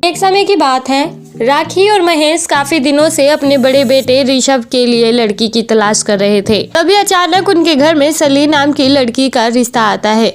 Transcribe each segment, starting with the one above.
एक समय की बात है, राखी और महेश काफी दिनों से अपने बड़े बेटे ऋषभ के लिए लड़की की तलाश कर रहे थे। तभी अचानक उनके घर में सलीन नाम की लड़की का रिश्ता आता है।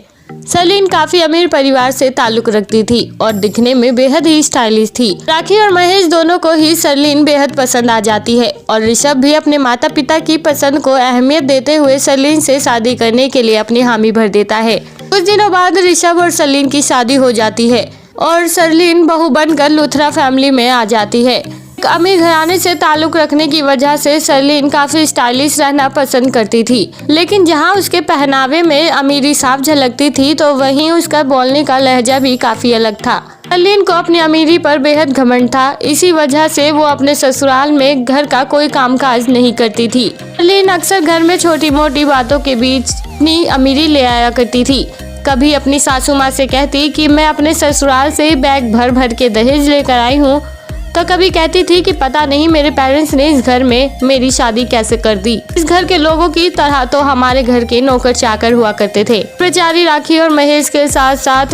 सलीन काफी अमीर परिवार से ताल्लुक रखती थी और दिखने में बेहद ही स्टाइलिश थी। राखी और महेश दोनों को ही सलीन बेहद पसंद आ जाती है और ऋषभ भी अपने माता पिता की पसंद को अहमियत देते हुए सलीन से शादी करने के लिए अपनी हामी भर देता है। कुछ दिनों बाद ऋषभ और सलीन की शादी हो जाती है और सलीन बहू बनकर लूथरा फैमिली में आ जाती है। एक अमीर घराने से ताल्लुक रखने की वजह से सलीन काफी स्टाइलिश रहना पसंद करती थी, लेकिन जहां उसके पहनावे में अमीरी साफ झलकती थी तो वहीं उसका बोलने का लहजा भी काफी अलग था। सलीन को अपनी अमीरी पर बेहद घमंड था। इसी वजह से वो अपने ससुराल में घर का कोई कामकाज नहीं करती थी। सलीन अक्सर घर में छोटी मोटी बातों के बीच अपनी अमीरी ले आया करती थी। कभी अपनी सासू माँ से कहती कि मैं अपने ससुराल से बैग भर भर के दहेज लेकर आई हूँ, तो कभी कहती थी कि पता नहीं मेरे पेरेंट्स ने इस घर में मेरी शादी कैसे कर दी। इस घर के लोगों की तरह तो हमारे घर के नौकर चाकर हुआ करते थे। बेचारी राखी और महेश के साथ साथ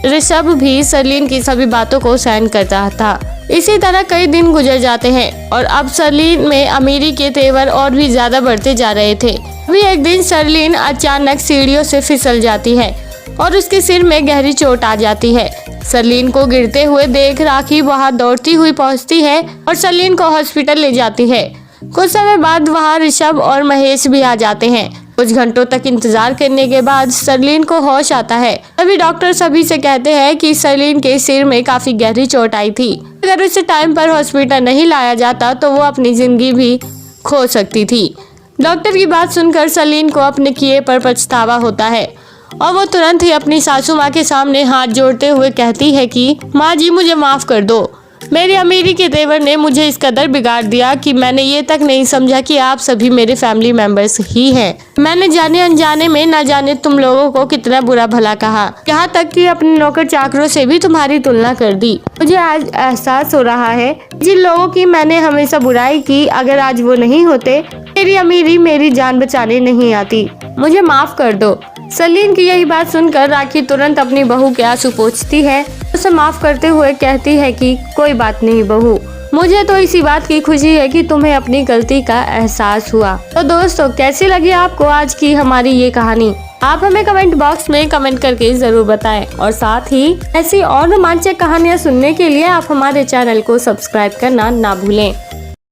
ऋषभ भी सलीन की सभी बातों को सहन करता था। इसी तरह कई दिन गुजर जाते हैं और अब सलीन में अमीरी के तेवर और भी ज्यादा बढ़ते जा रहे थे। अभी एक दिन सलीन अचानक सीढ़ियों से फिसल जाती है और उसके सिर में गहरी चोट आ जाती है। सलीन को गिरते हुए देख राखी वहां दौड़ती हुई पहुंचती है और सलीन को हॉस्पिटल ले जाती है। कुछ समय बाद वहां ऋषभ और महेश भी आ जाते हैं। कुछ घंटों तक इंतजार करने के बाद सलीन को होश आता है। तभी डॉक्टर सभी से कहते हैं कि सलीन के सिर में काफी गहरी चोट आई थी। अगर उसे टाइम पर हॉस्पिटल नहीं लाया जाता तो वो अपनी जिंदगी भी खो सकती थी। डॉक्टर की बात सुनकर सलीन को अपने किए पर पछतावा होता है और वो तुरंत ही अपनी सासू माँ के सामने हाथ जोड़ते हुए कहती है कि माँ जी मुझे माफ कर दो। मेरी अमीरी के तेवर ने मुझे इस कदर बिगाड़ दिया कि मैंने ये तक नहीं समझा कि आप सभी मेरे फैमिली मेंबर्स ही हैं। मैंने जाने अनजाने में न जाने तुम लोगों को कितना बुरा भला कहा, यहाँ तक कि अपने नौकर चाकरों से भी तुम्हारी तुलना कर दी। मुझे आज एहसास हो रहा है जिन लोगों की मैंने हमेशा बुराई की, अगर आज वो नहीं होते मेरी अमीरी मेरी जान बचाने नहीं आती। मुझे माफ कर दो। सलीन की यही बात सुनकर राखी तुरंत अपनी बहू के आंसू पोंछती है। उसे माफ करते हुए कहती है कि कोई बात नहीं बहू, मुझे तो इसी बात की खुशी है कि तुम्हें अपनी गलती का एहसास हुआ। तो दोस्तों, कैसी लगी आपको आज की हमारी ये कहानी? आप हमें कमेंट बॉक्स में कमेंट करके जरूर बताएं और साथ ही ऐसी और रोमांचक कहानियाँ सुनने के लिए आप हमारे चैनल को सब्सक्राइब करना ना भूलें।